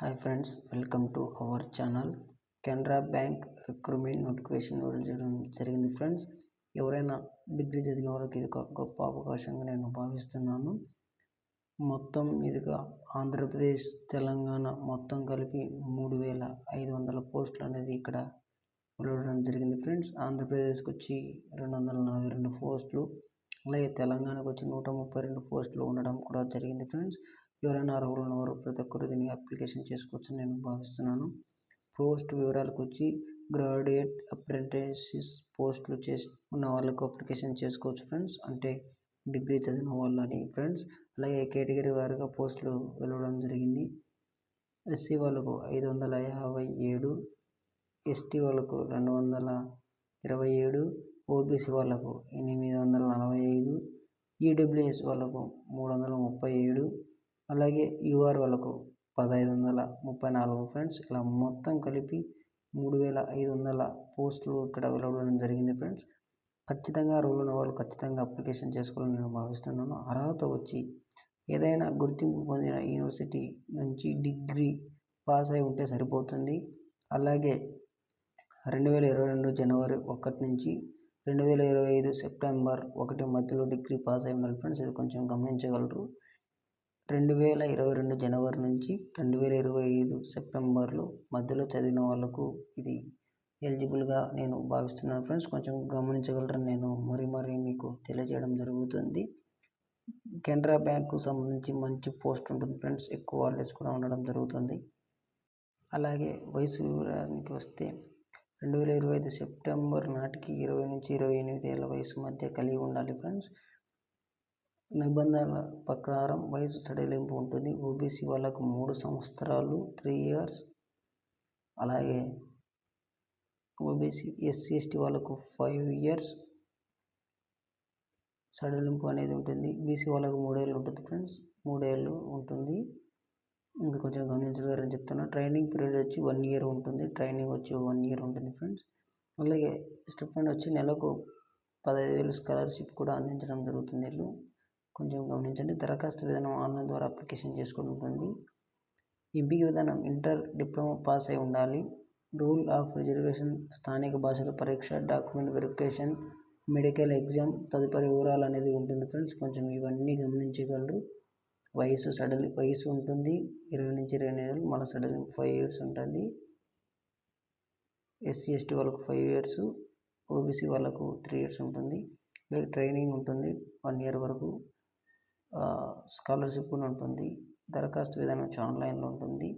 Hi friends, welcome to our channel. Canara bank recruitment notification జరిగింది friends. ఎవరైనా degree చదివిన వాళ్ళకి ఇది ఒక గొప్ప అవకాశంగా నేను భావిస్తున్నాను. మొత్తం ఇదిగా ఆంధ్రప్రదేశ్, తెలంగాణ మొత్తం కలిపి 3,500 పోస్టులు అనేది ఇక్కడ వెళ్ళడం జరిగింది ఫ్రెండ్స్. ఆంధ్రప్రదేశ్కి వచ్చి 242 పోస్టులు, అలాగే తెలంగాణకు వచ్చి 132 పోస్టులు ఉండడం కూడా జరిగింది ఫ్రెండ్స్. ఎవరైనా అర్హులు ఉన్నవారు ప్రతి ఒక్కరు దీన్ని అప్లికేషన్ చేసుకోవచ్చని నేను భావిస్తున్నాను. పోస్ట్ వివరాలకు వచ్చి గ్రాడ్యుయేట్ అప్రెంటిస్ పోస్టులు ఉన్న వాళ్ళకు అప్లికేషన్ చేసుకోవచ్చు ఫ్రెండ్స్, అంటే డిగ్రీ చదివిన వాళ్ళని ఫ్రెండ్స్. అలాగే కేటగిరీ వారీగా పోస్టులు వెళ్ళడం జరిగింది. ఎస్సీ వాళ్ళకు 557, ఎస్టీ వాళ్ళకు 227, ఓబీసీ వాళ్ళకు 845, ఈడబ్ల్యూఎస్ వాళ్ళకు 337, అలాగే యూఆర్ వాళ్ళకు 1,534 ఫ్రెండ్స్. ఇలా మొత్తం కలిపి 3,500 పోస్టులు ఇక్కడ వెళ్ళడం జరిగింది ఫ్రెండ్స్. ఖచ్చితంగా అర్హులు ఉన్న వాళ్ళు ఖచ్చితంగా అప్లికేషన్ చేసుకోవాలని నేను భావిస్తున్నాను. అర్హత వచ్చి ఏదైనా గుర్తింపు పొందిన యూనివర్సిటీ నుంచి డిగ్రీ పాస్ అయి ఉంటే సరిపోతుంది. అలాగే 2022 జనవరి 1 నుంచి 2025 సెప్టెంబర్ 1 మధ్యలో డిగ్రీ పాస్ అయి ఉండాలి ఫ్రెండ్స్. ఇది కొంచెం గమనించగలరు. 2022 జనవరి నుంచి 2025 సెప్టెంబర్లో మధ్యలో చదివిన వాళ్ళకు ఇది ఎలిజిబుల్గా నేను భావిస్తున్నాను ఫ్రెండ్స్. కొంచెం గమనించగలరని నేను మరీ మీకు తెలియజేయడం జరుగుతుంది. కెనరా బ్యాంకు సంబంధించి మంచి పోస్ట్ ఉంటుంది ఫ్రెండ్స్, ఎక్కువ హాలిడేస్ కూడా ఉండడం జరుగుతుంది. అలాగే వయసు వివరానికి వస్తే 2025 సెప్టెంబర్ నాటికి 20 నుంచి 28 ఏళ్ళ వయసు మధ్య కలిగి ఉండాలి ఫ్రెండ్స్. నిబంధనల ప్రకారం వయసు సడలింపు ఉంటుంది. ఓబీసీ వాళ్ళకు 3 సంవత్సరాలు 3 years, అలాగే ఓబీసీ ఎస్సీ ఎస్టీ వాళ్ళకు 5 years సడలింపు అనేది ఉంటుంది. బీసీ వాళ్ళకు 3 ఏళ్ళు ఉంటుంది ఫ్రెండ్స్, 3 ఏళ్ళు ఉంటుంది. ఇది కొంచెం గమనించగలరని చెప్తున్నా. ట్రైనింగ్ పీరియడ్ వచ్చి 1 year ఉంటుంది. ట్రైనింగ్ వచ్చి 1 year ఉంటుంది ఫ్రెండ్స్. అలాగే స్టిపెండ్ వచ్చి నెలకు 15,000 స్కాలర్షిప్ కూడా అందించడం జరుగుతుంది. వీళ్ళు కొంచెం గమనించండి. దరఖాస్తు విధానం ఆన్లైన్ ద్వారా అప్లికేషన్ చేసుకుని ఉంటుంది. ఎంపిక విధానం ఇంటర్, డిప్లొమా పాస్ అయి ఉండాలి. రూల్ ఆఫ్ రిజర్వేషన్, స్థానిక భాషల పరీక్ష, డాక్యుమెంట్ వెరిఫికేషన్, మెడికల్ ఎగ్జామ్, తదుపరి వివరాలు అనేది ఉంటుంది ఫ్రెండ్స్. కొంచెం ఇవన్నీ గమనించగలరు. వయసు ఉంటుంది 20 నుంచి 28 ఏళ్ళు, మళ్ళీ సడలింపు 5 years ఉంటుంది. ఎస్సీ ఎస్టీ వాళ్ళకు 5 years, ఓబీసీ వాళ్ళకు 3 years ఉంటుంది. అలాగే ట్రైనింగ్ ఉంటుంది 1 year వరకు. స్కాలర్షిప్ కూడా ఉంటుంది. దరఖాస్తు విధానం ఆన్లైన్లో ఉంటుంది.